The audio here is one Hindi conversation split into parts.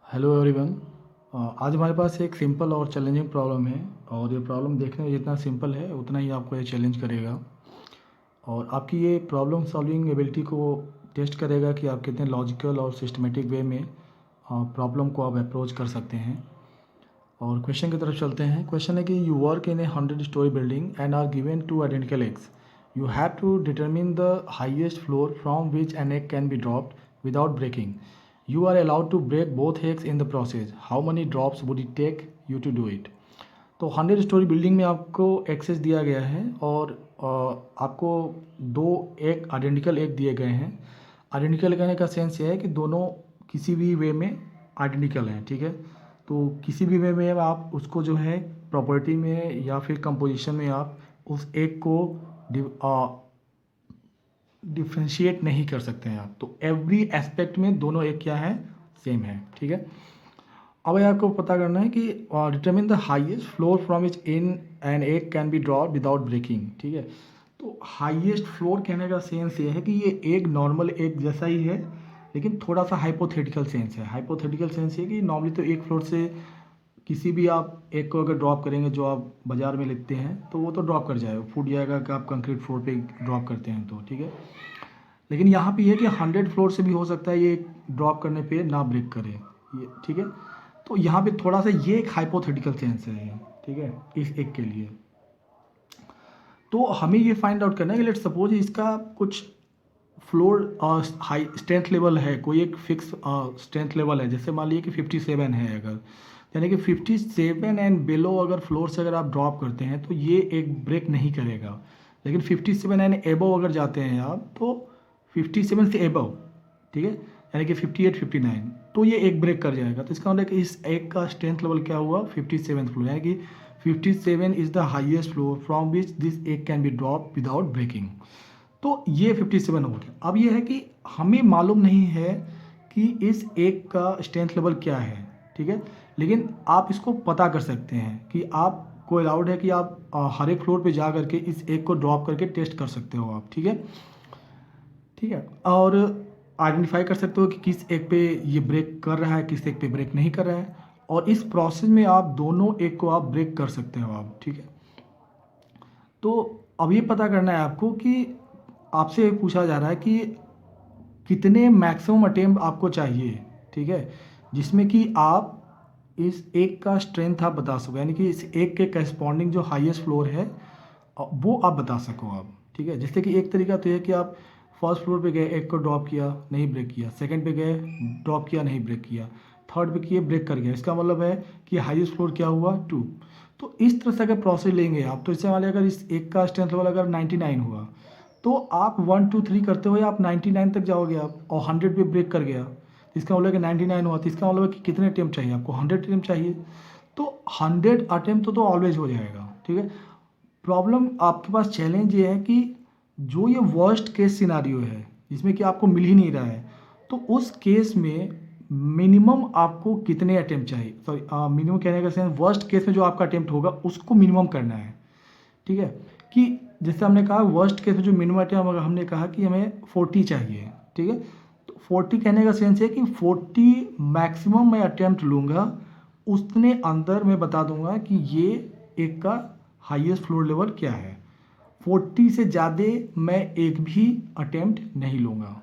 Hello everyone. आज हमारे पास एक सिंपल और चैलेंजिंग प्रॉब्लम है और ये प्रॉब्लम देखने में जितना सिंपल है उतना ही आपको ये चैलेंज करेगा और आपकी ये प्रॉब्लम सॉल्विंग एबिलिटी को टेस्ट करेगा कि आप कितने लॉजिकल और सिस्टमेटिक वे में प्रॉब्लम को आप अप्रोच कर सकते हैं। और क्वेश्चन की तरफ चलते हैं। क्वेश्चन है कि you work in a 100 storey building and are given two identical eggs. You have to determine the highest floor from which an egg can be dropped without breaking. You are allowed to break both eggs in the process. How many drops would it take you to do it? तो 100 स्टोरी बिल्डिंग में आपको एक्सेस दिया गया है और आपको दो एक आइडेंटिकल एग दिए गए हैं। आइडेंटिकल कहने का सेंस ये है कि दोनों किसी भी वे में आइडेंटिकल हैं, ठीक है। तो किसी भी वे में आप उसको जो है प्रॉपर्टी में या फिर कंपोजिशन में आप उस एग को डिफ्रेंशिएट नहीं कर सकते हैं आप। तो एवरी एस्पेक्ट में दोनों एक क्या है, सेम है, ठीक है। अब आपको पता करना है कि determine the highest floor from which in an egg can be draw without breaking, ठीक है। तो हाईएस्ट फ्लोर कहने का सेंस ये है कि ये एक नॉर्मल एग जैसा ही है लेकिन थोड़ा सा हाइपोथेटिकल सेंस है। हाइपोथेटिकल सेंस ये कि नॉर्मली तो एक फ्लोर से किसी भी आप एक को अगर ड्रॉप करेंगे जो आप बाज़ार में लेते हैं तो वो तो ड्रॉप कर जाएगा, फूट जाएगा कि आप कंक्रीट फ्लोर पे ड्रॉप करते हैं तो, ठीक है। लेकिन यहाँ पे ये कि 100 फ्लोर से भी हो सकता है ये ड्रॉप करने पे ना ब्रेक करे ये, ठीक है। तो यहाँ पे थोड़ा सा ये एक हाइपोथेटिकल सेंस है ये, ठीक है, इस एक के लिए। तो हमें ये फाइंड आउट करना है कि लेट्स सपोज इसका कुछ फ्लोर हाई स्ट्रेंथ लेवल है, कोई एक फिक्स स्ट्रेंथ लेवल है। जैसे मान लीजिए कि 57 है, अगर यानी कि 57 एंड बिलो अगर फ्लोर से अगर आप ड्रॉप करते हैं तो ये एक ब्रेक नहीं करेगा। लेकिन 57 एंड एबव अगर जाते हैं आप तो 57 से एबव, ठीक है, यानी कि 58 59 तो ये एक ब्रेक कर जाएगा। तो इसका मतलब कि इस एक का स्ट्रेंथ लेवल क्या हुआ, 57 फ्लोर, यानी कि 57 is the highest floor from which this egg can be drop without breaking. तो ये 57 हो गया। अब ये है कि हमें मालूम नहीं है कि इस एक का स्ट्रेंथ लेवल क्या है, ठीक है। लेकिन आप इसको पता कर सकते हैं कि आपको अलाउड है कि आप हर एक फ्लोर पे जा करके इस एक को ड्रॉप करके टेस्ट कर सकते हो आप, ठीक है, ठीक है। और आइडेंटिफाई कर सकते हो कि किस एक पे ये ब्रेक कर रहा है, किस एक पे ब्रेक नहीं कर रहा है। और इस प्रोसेस में आप दोनों एक को आप ब्रेक कर सकते हो आप, ठीक है। तो अब ये पता करना है आपको कि आपसे पूछा जा रहा है कि कितने मैक्सिमम अटेम्प्ट आपको चाहिए, ठीक है, जिसमें कि आप इस एक का स्ट्रेंथ आप बता सको, यानी कि इस एक के करस्पॉन्डिंग जो हाईएस्ट फ्लोर है वो आप बता सको आप, ठीक है। जैसे कि एक तरीका तो है कि आप फर्स्ट फ्लोर पे गए, एक को ड्रॉप किया नहीं ब्रेक किया, सेकंड पे गए ड्रॉप किया नहीं ब्रेक किया, थर्ड पे किए ब्रेक कर गया। इसका मतलब है कि हाईएस्ट फ्लोर क्या हुआ, 2। तो इस तरह से अगर प्रोसेस लेंगे आप तो इससे वाले अगर इस एक का स्ट्रेंथ लेवल अगर 99 हुआ तो आप 1 2 3 करते हुए आप 99 तक जाओगे आप, और 100 पे ब्रेक कर गया इसका मतलब कि 99 हुआ। तो इसका मतलब है कि कितने अटेम्प्ट चाहिए आपको, 100 अटेम्प्ट चाहिए। तो 100 अटेम्प्ट तो ऑलवेज हो जाएगा, ठीक है। प्रॉब्लम आपके पास चैलेंज ये है कि जो ये वर्स्ट केस सिनारियो है जिसमें कि आपको मिल ही नहीं रहा है, तो उस केस में मिनिमम आपको कितने अटेम्प्ट चाहिए, सॉरी मिनिमम कहने का सेंस वर्स्ट केस में जो आपका अटेम्प्ट होगा उसको मिनिमम करना है, ठीक है। कि जैसे हमने कहा वर्स्ट केस में जो मिनिमम अटेम्प्ट हमने कहा कि हमें 40 चाहिए, ठीक है। तो 40 कहने का सेंस है कि 40 मैक्सिमम मैं अटेम्प्ट लूँगा, उतने अंदर मैं बता दूंगा कि ये एक का हाईएस्ट फ्लोर लेवल क्या है। 40 से ज़्यादा मैं एक भी अटेम्प्ट नहीं लूँगा,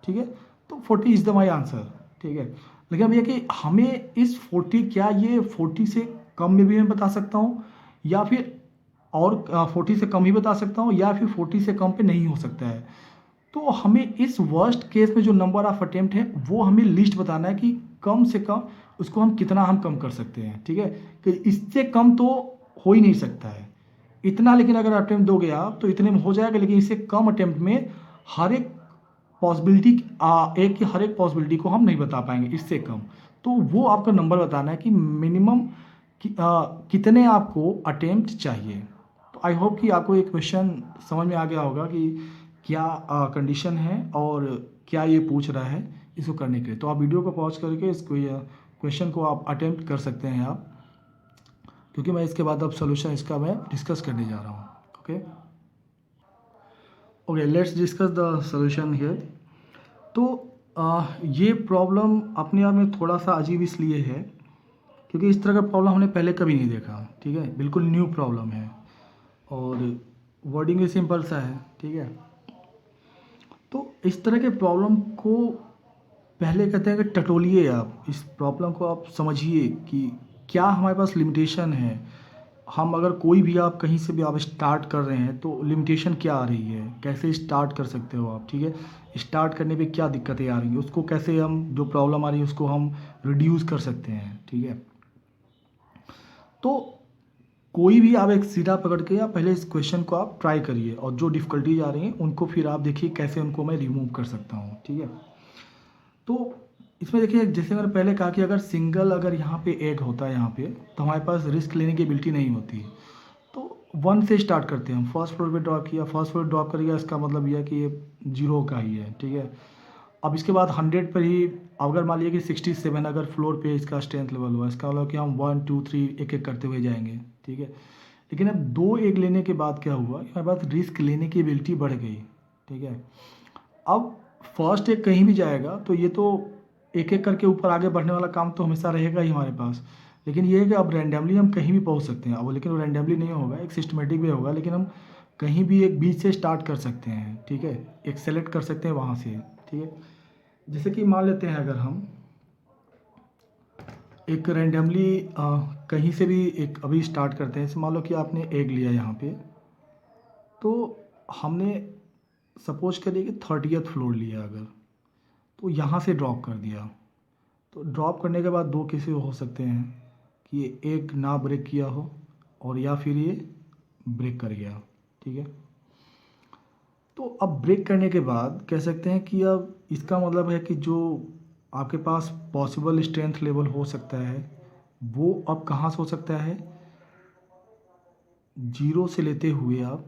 ठीक है। तो 40 इज़ द माई आंसर, ठीक है। लेकिन अब ये कि हमें इस 40 क्या ये 40 से कम में भी मैं बता सकता हूँ या फिर और 40 से कम ही बता सकता हूँ या फिर 40 से कम पे नहीं हो सकता है। तो हमें इस वर्स्ट केस में जो नंबर ऑफ अटेम्प्ट है वो हमें लिस्ट बताना है कि कम से कम उसको हम कितना हम कम कर सकते हैं, ठीक है। कि इससे कम तो हो ही नहीं सकता है इतना, लेकिन अगर अटेम्प्ट दोगे आप तो इतने में हो जाएगा। लेकिन इससे कम अटेम्प्ट में हर एक पॉसिबिलिटी एक की हर एक पॉसिबिलिटी को हम नहीं बता पाएंगे इससे कम। तो वो आपका नंबर बताना है कि मिनिमम कितने आपको अटेम्प्ट चाहिए। तो आई होप कि आपको ये क्वेश्चन समझ में आ गया होगा कि क्या कंडीशन है और क्या ये पूछ रहा है इसको करने के लिए। तो आप वीडियो को पॉज करके इसको क्वेश्चन को आप अटेम्प्ट कर सकते हैं आप, क्योंकि मैं इसके बाद अब सोल्यूशन इसका मैं डिस्कस करने जा रहा हूँ। Okay let's discuss the solution here. तो ये प्रॉब्लम अपने आप में थोड़ा सा अजीब इसलिए है क्योंकि इस तरह का प्रॉब्लम हमने पहले कभी नहीं देखा, ठीक है, बिल्कुल न्यू प्रॉब्लम है और वर्डिंग भी सिंपल सा है, ठीक है। तो इस तरह के प्रॉब्लम को पहले कहते हैं कि टटोलिए आप, इस प्रॉब्लम को आप समझिए कि क्या हमारे पास लिमिटेशन है। हम अगर कोई भी आप कहीं से भी आप स्टार्ट कर रहे हैं तो लिमिटेशन क्या आ रही है, कैसे स्टार्ट कर सकते हो आप, ठीक है। स्टार्ट करने पे क्या दिक्कतें आ रही हैं, उसको कैसे हम, जो प्रॉब्लम आ रही है उसको हम रिड्यूस कर सकते हैं, ठीक है। तो कोई भी आप एक सीधा पकड़ के या पहले इस क्वेश्चन को आप ट्राई करिए और जो डिफ़िकल्टीज आ रही हैं उनको फिर आप देखिए कैसे उनको मैं रिमूव कर सकता हूँ, ठीक है। तो इसमें देखिए जैसे मैंने पहले कहा कि अगर सिंगल अगर यहाँ पे एग होता है यहाँ पे तो हमारे पास रिस्क लेने की एबिलिटी नहीं होती। तो 1 से स्टार्ट करते हैं हम, फर्स्ट फ्लोर पे ड्रॉप किया, फर्स्ट फ्लोर ड्रॉप करेगा, इसका मतलब यह है कि ये 0 का ही है, ठीक है। अब इसके बाद 100 पर ही अगर मान लीजिए कि 67 अगर फ्लोर पे इसका स्ट्रेंथ लेवल हुआ, इसका मतलब कि हम 1 2 3 एक एक करते हुए जाएंगे, ठीक है। लेकिन अब 2 एग लेने के बाद क्या हुआ कि हमारे पास रिस्क लेने की एबिलिटी बढ़ गई, ठीक है। अब फर्स्ट एग कहीं भी जाएगा तो ये तो एक एक करके ऊपर आगे बढ़ने वाला काम तो हमेशा रहेगा ही हमारे पास। लेकिन ये है कि अब रैंडमली हम कहीं भी पहुंच सकते हैं, अब लेकिन वो रैंडमली नहीं होगा, एक सिस्टमेटिक भी होगा, लेकिन हम कहीं भी एक बीच से स्टार्ट कर सकते हैं, ठीक है, एक सेलेक्ट कर सकते हैं वहाँ से, ठीक है। जैसे कि मान लेते हैं अगर हम एक रैंडमली कहीं से भी एक अभी स्टार्ट करते हैं, जैसे मान लो कि आपने एग लिया यहाँ पे, तो हमने सपोज करिए कि 30th फ्लोर लिया अगर, तो यहाँ से ड्रॉप कर दिया। तो ड्रॉप करने के बाद 2 केसेस हो सकते हैं कि ये एक ना ब्रेक किया हो और या फिर ये ब्रेक कर गया, ठीक है। तो अब ब्रेक करने के बाद कह सकते हैं कि अब इसका मतलब है कि जो आपके पास पॉसिबल स्ट्रेंथ लेवल हो सकता है वो अब कहाँ से हो सकता है, 0 से लेते हुए आप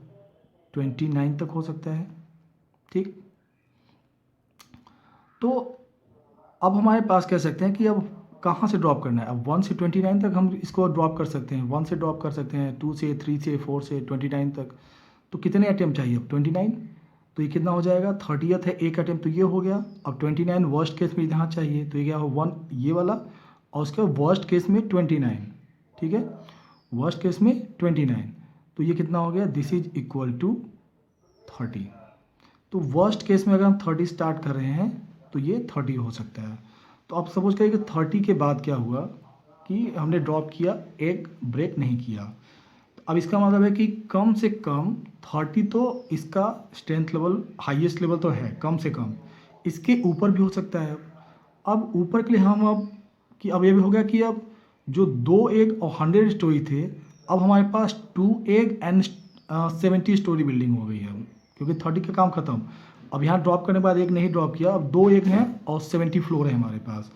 29 तक हो सकता है, ठीक। तो अब हमारे पास कह सकते हैं कि अब कहाँ से ड्रॉप करना है, अब 1 से 29 तक हम इसको ड्रॉप कर सकते हैं, 1 से ड्रॉप कर सकते हैं, 2 से, 3 से, 4 से 29 तक। तो कितने अटैम्प्ट चाहिए अब 29, तो ये कितना हो जाएगा, 30th है, एक अटैम्प्ट तो ये हो गया। अब 29 वर्स्ट केस में यहाँ चाहिए तो ये क्या हो 1 ये वाला, और उसके वर्स्ट केस में 29, ठीक है, वर्स्ट केस में 29। तो ये कितना हो गया, दिस इज इक्वल टू 30। तो वर्स्ट केस में अगर हम 30 स्टार्ट कर रहे हैं तो ये 30 हो सकता है। तो आप सपोज करिए कि 30 के बाद क्या हुआ कि हमने ड्रॉप किया, एक ब्रेक नहीं किया। तो अब इसका मतलब है कि कम से कम 30 तो इसका स्ट्रेंथ लेवल हाईएस्ट लेवल तो है, कम से कम इसके ऊपर भी हो सकता है। अब ऊपर के लिए हम अब कि अब ये भी हो गया कि अब जो 2 एग और 100 स्टोरी थे, अब हमारे पास 2 एग एंड 70 स्टोरी बिल्डिंग हो गई है, क्योंकि 30 का काम खत्म। अब यहाँ ड्रॉप करने के बाद एक नहीं ड्रॉप किया, अब 2 एग हैं और 70 फ्लोर है हमारे पास।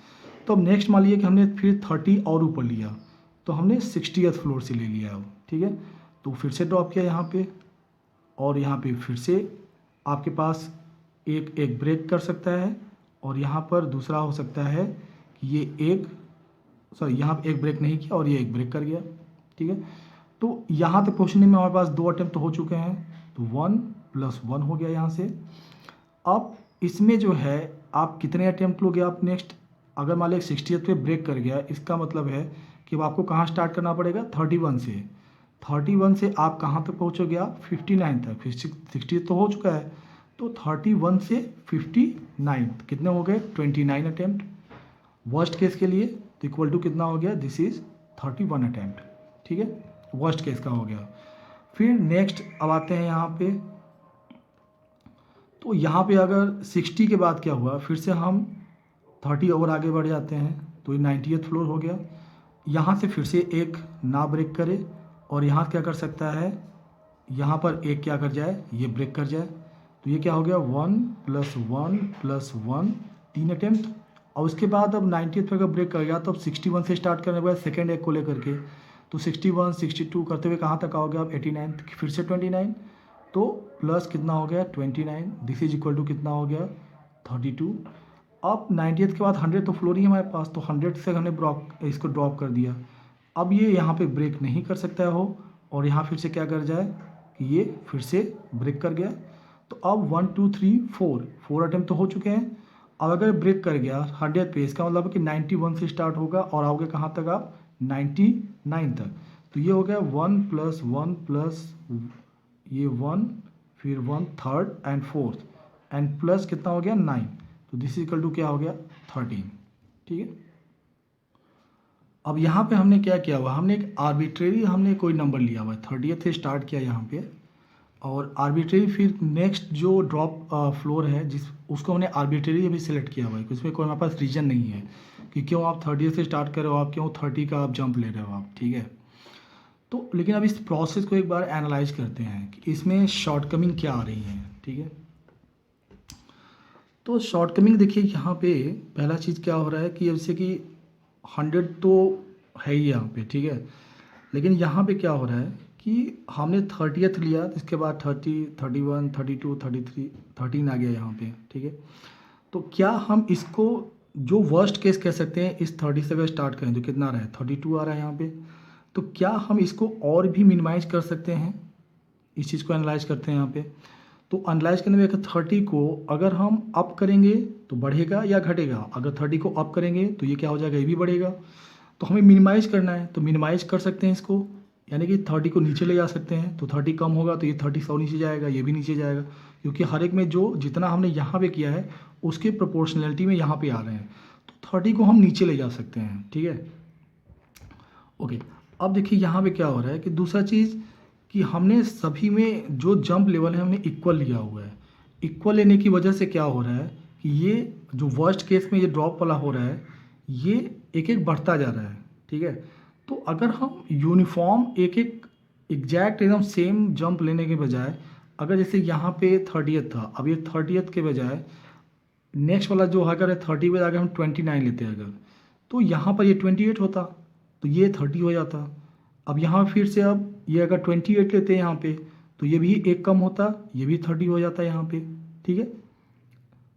तो अब नेक्स्ट मान लीजिए कि हमने फिर 30 और ऊपर लिया, तो हमने 60th फ्लोर से ले लिया अब, ठीक है। तो फिर से ड्रॉप किया यहाँ पे, और यहाँ पे फिर से आपके पास एक ब्रेक कर सकता है, और यहाँ पर दूसरा हो सकता है कि ये एक, सॉरी यहाँ पे एक ब्रेक नहीं किया और ये एक ब्रेक कर गया, ठीक है। तो यहाँ तक पहुँचने में हमारे पास 2 अटेम्प्ट तो हो चुके हैं, तो 1 + 1 हो गया यहाँ से। अब इसमें जो है आप कितने अटेम्प्ट लोगे आप नेक्स्ट, अगर मान लीजिए 60th पे ब्रेक कर गया, इसका मतलब है कि अब आपको कहाँ स्टार्ट करना पड़ेगा, 31 से। 31 से आप कहाँ तक पहुँचोगे, आप 59 तक, फिर 60 तो हो चुका है, तो 31 से 59 कितने हो गए, 29 अटेम्प्ट वर्स्ट केस के लिए। तो इक्वल टू कितना हो गया, दिस इज 31 अटेम्प्ट, ठीक है, वर्स्ट केस का हो गया। फिर नेक्स्ट अब आते हैं यहाँ पे, तो यहाँ पे अगर 60 के बाद क्या हुआ, फिर से हम 30 और आगे बढ़ जाते हैं, तो ये 90th फ्लोर हो गया। यहाँ से फिर से एक ना ब्रेक करे, और यहाँ क्या कर सकता है, यहाँ पर एक क्या कर जाए, ये ब्रेक कर जाए। तो ये क्या हो गया, 1 + 1 + 1 3 अटेम्प्ट। और उसके बाद अब 90th पे अगर ब्रेक कर गया तो अब 61 से स्टार्ट करने के बाद सेकेंड एक को लेकर के, तो 61 62 करते हुए कहाँ तक आओगे आप, 89, फिर से 29, तो प्लस कितना हो गया 29, दिस इज इक्वल टू कितना हो गया 32। अब 90th के बाद 100 तो फ्लोर ही है हमारे पास, तो 100 से हमने इसको ड्रॉप कर दिया। अब ये यहाँ पे ब्रेक नहीं कर सकता है हो, और यहाँ फिर से क्या कर जाए कि ये फिर से ब्रेक कर गया। तो अब 1 2 3 4 अटेम्प्ट तो हो चुके हैं। अब अगर ब्रेक कर गया 100th पे, इसका मतलब कि 91 से स्टार्ट होगा और आओगे कहाँ तक आप 99 तक। तो ये हो गया 1 प्लस 1 प्लस ये 1, फिर 1 third and fourth and plus कितना हो गया 9। तो दिस इक्वल टू क्या हो गया 13। ठीक है, अब यहाँ पे हमने क्या किया हुआ, हमने एक आर्बिट्रेरी हमने कोई नंबर लिया हुआ है, 30th से स्टार्ट किया यहाँ पे और आर्बिट्रेरी फिर नेक्स्ट जो ड्रॉप फ्लोर है जिस उसको हमने आर्बिट्रेरी अभी सिलेक्ट किया हुआ है, उसमें कोई हमारे पास रीजन नहीं है कि क्यों आप 30th से स्टार्ट कर रहे हो, आप क्यों 30 का आप जंप ले रहे हो आप। ठीक है, तो लेकिन अब इस प्रोसेस को एक बार एनालाइज करते हैं कि इसमें शॉर्टकमिंग क्या आ रही है। ठीक है, तो शॉर्टकमिंग देखिए यहाँ पे पहला चीज़ क्या हो रहा है कि जैसे कि 100 तो है ही यहाँ पे। ठीक है, लेकिन यहाँ पे क्या हो रहा है कि हमने 30th लिया, इसके बाद 30, 31, 32, 33, 13 आ गया यहाँ पे। ठीक है, तो क्या हम इसको जो वर्स्ट केस कह सकते हैं, इस 30 से अगर स्टार्ट करें तो कितना आ रहा है 32 आ रहा है यहाँ पे, तो क्या हम इसको और भी मिनिमाइज कर सकते हैं, इस चीज़ को एनालाइज करते हैं यहाँ पे। तो एनालाइज करने में 30 को अगर हम अप करेंगे तो बढ़ेगा या घटेगा, अगर 30 को अप करेंगे तो ये क्या हो जाएगा, ये भी बढ़ेगा। तो हमें मिनिमाइज करना है, तो मिनिमाइज कर सकते हैं इसको, यानी कि 30 को नीचे ले जा सकते हैं। तो 30 कम होगा तो ये 30 100 नीचे जाएगा, ये भी नीचे जाएगा, क्योंकि हर एक में जो जितना हमने यहाँ पे किया है उसके प्रोपोर्शनलिटी में यहाँ पे आ रहे हैं। तो 30 को हम नीचे ले जा सकते हैं। ठीक है, ओके। अब देखिए यहाँ पे क्या हो रहा है कि दूसरा चीज़ कि हमने सभी में जो जंप लेवल है हमने इक्वल लिया हुआ है। इक्वल लेने की वजह से क्या हो रहा है कि ये जो वर्स्ट केस में ये ड्रॉप वाला हो रहा है ये एक एक बढ़ता जा रहा है। ठीक है, तो अगर हम यूनिफॉर्म एक एक एग्जैक्ट एकदम सेम जंप लेने के बजाय, अगर जैसे यहाँ पे 30th था, अब ये 30th के बजाय नेक्स्ट वाला जो अगर है 30 पे अगर हम 29 लेते हैं अगर, तो यहाँ पर ये 28 होता, तो ये 30 हो जाता। अब यहाँ फिर से अब ये अगर 28 लेते हैं यहाँ पे, तो ये भी एक कम होता, ये भी 30 हो जाता है यहाँ पे। ठीक है,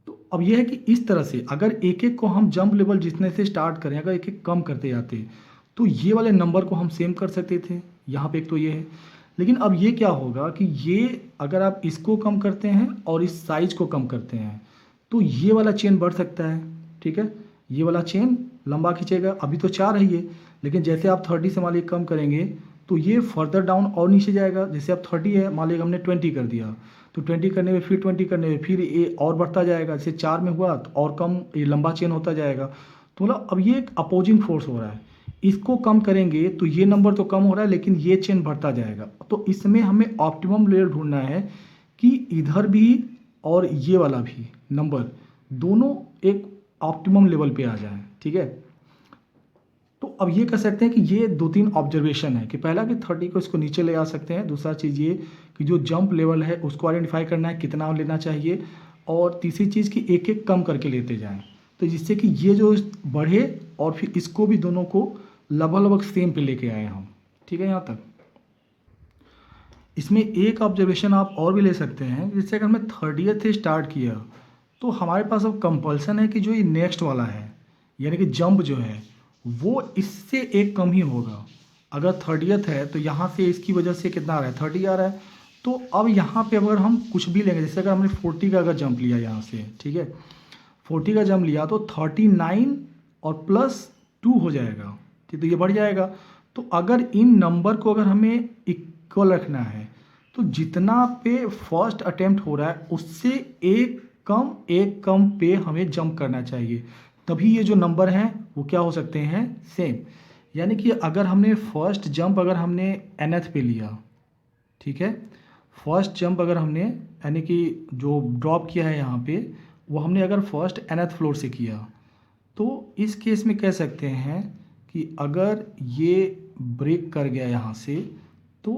तो अब ये है कि इस तरह से अगर एक एक को हम जंप लेवल जितने से स्टार्ट करें, अगर एक एक कम करते जाते तो ये वाले नंबर को हम सेम कर सकते थे। यहाँ पे एक तो ये है, लेकिन अब ये क्या होगा कि ये अगर आप इसको कम करते हैं और इस साइज को कम करते हैं तो ये वाला चेन बढ़ सकता है। ठीक है, ये वाला चेन लंबा खींचेगा, अभी तो 4 है ये, लेकिन जैसे आप 30 से मान लीजिए कम करेंगे तो ये फर्दर डाउन और नीचे जाएगा। जैसे अब 30 है, मान लीजिए हमने 20 कर दिया, तो 20 करने में फिर 20 करने में फिर ये और बढ़ता जाएगा। जैसे 4 में हुआ तो और कम ये लंबा चेन होता जाएगा। तो मतलब अब ये एक अपोजिंग फोर्स हो रहा है, इसको कम करेंगे तो ये नंबर तो कम हो रहा है लेकिन ये चेन बढ़ता जाएगा। तो इसमें हमें ऑप्टिमम लेवल ढूंढना है कि इधर भी और ये वाला भी नंबर दोनों एक ऑप्टिमम लेवल पे आ जाए। ठीक है, तो अब ये कह सकते हैं कि ये 2-3 ऑब्जर्वेशन है कि पहला कि 30 को इसको नीचे ले आ सकते हैं, दूसरा चीज़ ये कि जो जंप लेवल है उसको आइडेंटिफाई करना है कितना लेना चाहिए, और तीसरी चीज़ कि एक एक कम करके लेते जाएं, तो जिससे कि ये जो बढ़े और फिर इसको भी दोनों को लगभग सेम पे लेके आए हम। ठीक है, यहाँ तक। इसमें एक ऑब्जर्वेशन आप और भी ले सकते हैं, जैसे अगर मैं 30th से स्टार्ट किया तो हमारे पास अब कंपल्सन है कि जो ये नेक्स्ट वाला है यानी कि जंप जो है वो इससे एक कम ही होगा। अगर 30th है तो यहाँ से इसकी वजह से कितना आ रहा है 30 आ रहा है, तो अब यहाँ पे अगर हम कुछ भी लेंगे, जैसे अगर हमने 40 का अगर जंप लिया यहाँ से, ठीक है 40 का जंप लिया तो 39 और प्लस 2 हो जाएगा। ठीक, तो ये बढ़ जाएगा। तो अगर इन नंबर को अगर हमें इक्वल रखना है तो जितना पे फर्स्ट अटेम्प्ट हो रहा है उससे एक कम पे हमें जंप करना चाहिए, तभी ये जो नंबर हैं वो क्या हो सकते हैं सेम। यानी कि अगर हमने फर्स्ट जंप अगर हमने nth पे लिया, ठीक है फर्स्ट जंप अगर हमने यानी कि जो ड्रॉप किया है यहाँ पे वो हमने अगर फर्स्ट nth फ्लोर से किया, तो इस केस में कह सकते हैं कि अगर ये ब्रेक कर गया यहाँ से तो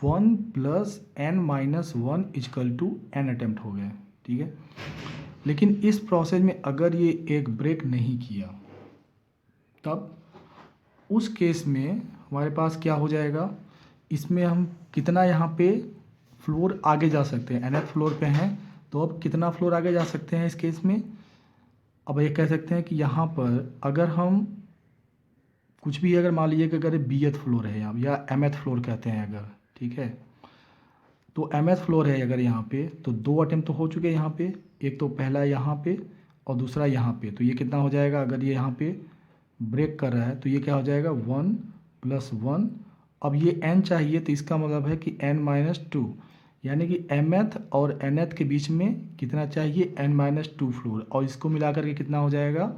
1 + n-1 = n अटेम्प्ट हो गया। ठीक है, लेकिन इस प्रोसेस में अगर ये एक ब्रेक नहीं किया तब उस केस में हमारे पास क्या हो जाएगा, इसमें हम कितना यहाँ पे फ्लोर आगे जा सकते हैं, nth फ्लोर पे हैं तो अब कितना फ्लोर आगे जा सकते हैं इस केस में। अब ये कह सकते हैं कि यहाँ पर अगर हम कुछ भी अगर मान लीजिए कि अगर bth फ्लोर है यहाँ या mth फ्लोर कहते हैं अगर, ठीक है तो mth फ्लोर है अगर यहाँ पे तो 2 अटेम्प्ट तो हो चुके हैं यहाँ पे, एक तो पहला यहाँ पे और दूसरा यहाँ पे, तो ये कितना हो जाएगा, अगर ये यहाँ पे ब्रेक कर रहा है तो ये क्या हो जाएगा 1 + 1। अब ये n चाहिए तो इसका मतलब है कि n-2, यानी कि mth और nth के बीच में कितना चाहिए n-2 फ्लोर, और इसको मिला करके कितना हो जाएगा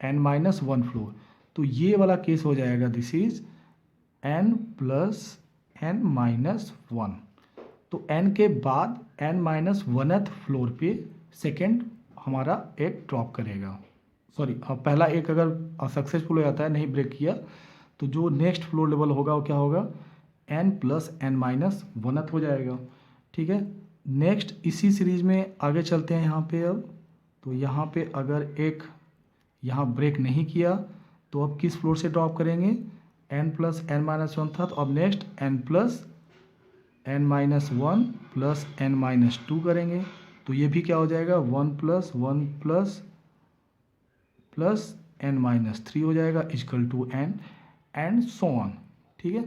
n-1 फ्लोर। तो ये वाला केस हो जाएगा दिस इज n + n-1। तो n के बाद n-1th फ्लोर पे सेकेंड हमारा एक ड्रॉप करेगा, सॉरी पहला एक अगर सक्सेसफुल हो जाता है, नहीं ब्रेक किया, तो जो नेक्स्ट फ्लोर लेवल होगा वो क्या होगा n + n-1th हो जाएगा। ठीक है, नेक्स्ट इसी सीरीज में आगे चलते हैं यहाँ पे। अब तो यहाँ पे अगर एक यहाँ ब्रेक नहीं किया तो अब किस फ्लोर से ड्रॉप करेंगे n + n-1 था, तो अब नेक्स्ट n + n-1 + n-2 करेंगे, तो ये भी क्या हो जाएगा 1 + 1 + n-3 हो जाएगा = n एंड सो ऑन। ठीक है,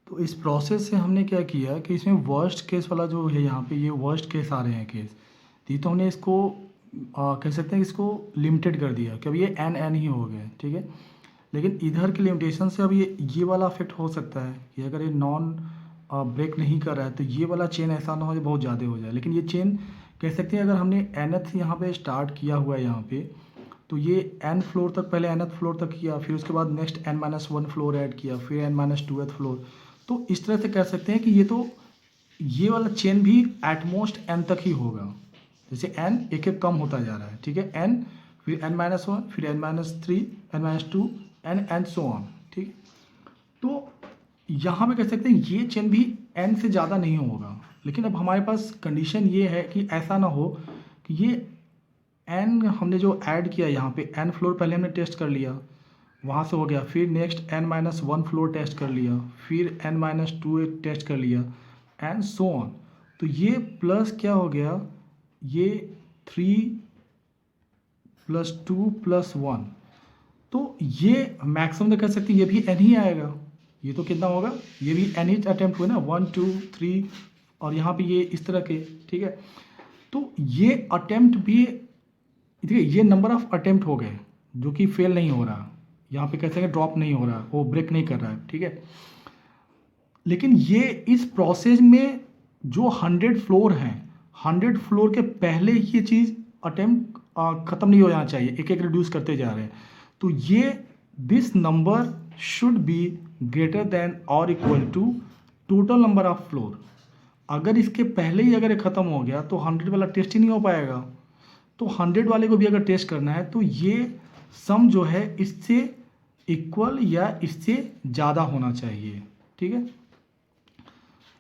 तो इस प्रोसेस से हमने क्या किया कि इसमें वर्स्ट केस वाला जो है यहाँ पे, ये वर्स्ट केस आ रहे हैं केस, तो हमने इसको कह सकते हैं कि इसको लिमिटेड कर दिया कि अब ये n ही हो गए। ठीक है, लेकिन इधर के लिमिटेशन से अब ये वाला अफेक्ट हो सकता है कि अगर ये नॉन ब्रेक नहीं कर रहा है तो ये वाला चेन ऐसा ना हो जो बहुत ज़्यादा हो जाए। लेकिन ये चेन कह सकते हैं अगर हमने nth यहाँ पे स्टार्ट किया हुआ है यहाँ पे, तो ये n फ्लोर तक, पहले nth फ्लोर तक किया, फिर उसके बाद नेक्स्ट n-1 फ्लोर ऐड किया, फिर n-2th फ्लोर, तो इस तरह से कह सकते हैं कि ये वाला चेन भी एटमोस्ट n तक ही होगा। जैसे n एक एक कम होता जा रहा है। ठीक है, n फिर n-1 फिर n-3 n-2 and so on. ठीक, तो यहाँ पे कह सकते हैं ये चेन भी n से ज़्यादा नहीं होगा। लेकिन अब हमारे पास कंडीशन ये है कि ऐसा ना हो कि ये n हमने जो ऐड किया यहाँ पे n फ्लोर पहले हमने टेस्ट कर लिया, वहाँ से हो गया, फिर नेक्स्ट n-1 फ्लोर टेस्ट कर लिया, फिर n-2 टेस्ट कर लिया एंड सो ऑन। तो ये प्लस क्या हो गया, ये 3 + 2 + 1, तो ये मैक्सिमम तो कह सकते हैं ये भी n ही आएगा। ये तो कितना होगा, ये भी n ही अटैम्प्ट हुए ना, 1 2 3, और यहाँ पे ये इस तरह के। ठीक है, तो ये अटैम्प्ट भी, देखिए ये नंबर ऑफ अटैम्प्ट हो गए जो कि फेल नहीं हो रहा, यहाँ पे कह सकते हैं ड्रॉप नहीं हो रहा, वो ब्रेक नहीं कर रहा है। ठीक है, लेकिन ये इस प्रोसेस में जो 100 फ्लोर हैं, 100 फ्लोर के पहले ये चीज़ अटैम्प्ट ख़त्म नहीं हो जाना चाहिए, एक एक रिड्यूस करते जा रहे हैं। तो ये this number should be greater than और equal to total number of floor. अगर इसके पहले ही अगर ये ख़त्म हो गया तो 100 वाला टेस्ट ही नहीं हो पाएगा। तो 100 वाले को भी अगर टेस्ट करना है तो ये सम जो है इससे इक्वल या इससे ज़्यादा होना चाहिए। ठीक है,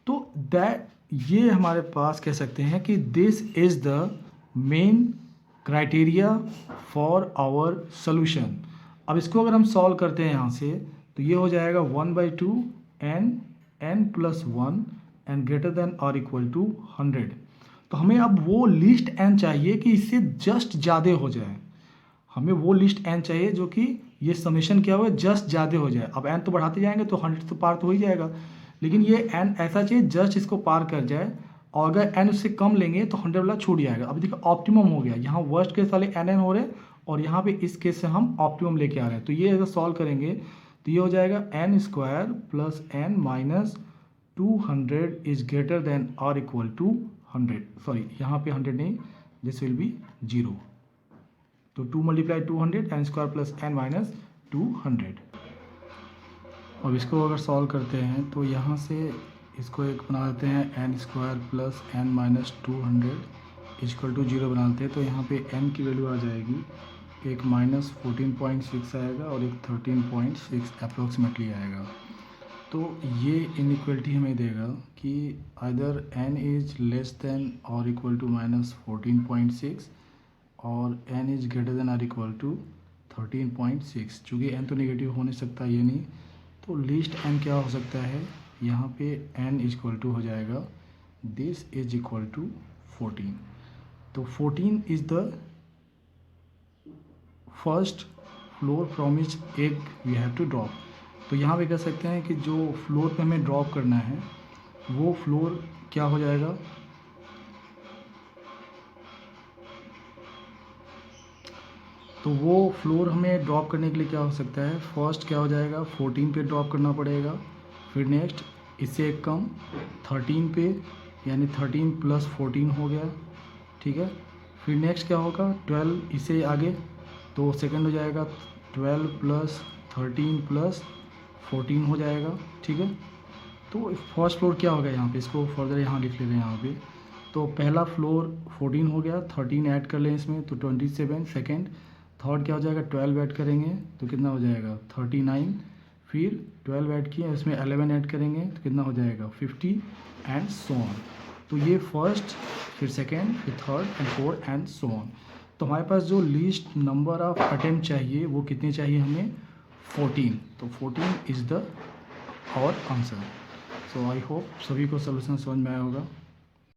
तो दैट ये हमारे पास कह सकते हैं कि this is the main criteria for our solution. अब इसको अगर हम सॉल्व करते हैं यहाँ से तो ये हो जाएगा 1/2 n + 1 एंड ग्रेटर देन और इक्वल टू 100। तो हमें अब वो लिस्ट n चाहिए कि इससे जस्ट ज़्यादा हो जाए, हमें वो लिस्ट n चाहिए जो कि ये समेशन क्या हुआ जस्ट ज़्यादा हो जाए। अब n तो बढ़ाते जाएंगे तो 100 तो पार तो हो ही जाएगा, लेकिन ये n ऐसा चाहिए जस्ट इसको पार कर जाए, और अगर n उससे कम लेंगे तो 100 वाला छूट जाएगा। अब देखिए ऑप्टिमम हो गया, यहाँ वर्स्ट केस वाले n हो रहे हैं और यहाँ पे इस केस से हम ऑप्टिमम लेके आ रहे हैं। तो ये अगर सॉल्व करेंगे तो ये हो जाएगा n² + n - 200 is greater than और इक्वल टू 100, सॉरी यहाँ पे 100 नहीं, दिस विल बी 0। तो 2 × 200 n² + n - 200। अब इसको अगर सॉल्व करते हैं तो यहाँ से इसको एक बना देते हैं n² + n - 200 = 0 बना देते हैं। तो यहाँ पे n की वैल्यू आ जाएगी, एक -14.6 आएगा और एक 13.6 अप्रोक्सीमेटली आएगा। तो ये इनइक्वलिटी हमें देगा कि other n is less than और इक्वल टू -14.6 और n इज़ ग्रेटर देन और इक्वल टू 13.6। चूँकि n तो नेगेटिव हो नहीं सकता, ये नहीं, तो लीस्ट n क्या हो सकता है, यहाँ पे n = हो जाएगा दिस इज इक्वल टू 14। तो 14 is the first floor from which egg we have to drop. तो यहाँ पे कह सकते हैं कि जो फ्लोर पे हमें ड्रॉप करना है वो फ्लोर क्या हो जाएगा, तो वो फ्लोर हमें ड्रॉप करने के लिए क्या हो सकता है, फर्स्ट क्या हो जाएगा 14 पे ड्रॉप करना पड़ेगा, फिर नेक्स्ट इससे एक कम 13 पे, यानी 13 प्लस 14 हो गया, ठीक है। फिर नेक्स्ट क्या होगा 12 इससे आगे, तो सेकंड हो जाएगा 12 प्लस 13 प्लस 14 हो जाएगा, ठीक है। तो फर्स्ट फ्लोर क्या हो गया यहाँ पे, इसको फर्दर यहाँ लिख ले रहे हैं यहाँ पे। तो पहला फ्लोर 14 हो गया, 13 ऐड कर लें इसमें तो 27, सेकंड थर्ड क्या हो जाएगा 12 ऐड करेंगे तो कितना हो जाएगा 39, फिर 12 ऐड किए इसमें 11 ऐड करेंगे तो कितना हो जाएगा 50 एंड सो ऑन। तो ये फर्स्ट, फिर सेकेंड, फिर third and fourth and so on. तो हमारे पास जो लीस्ट नंबर ऑफ अटेम्प्ट चाहिए वो कितने चाहिए हमें 14, तो 14 is the our answer. So I hope सभी को सोल्यूशन समझ में आया होगा।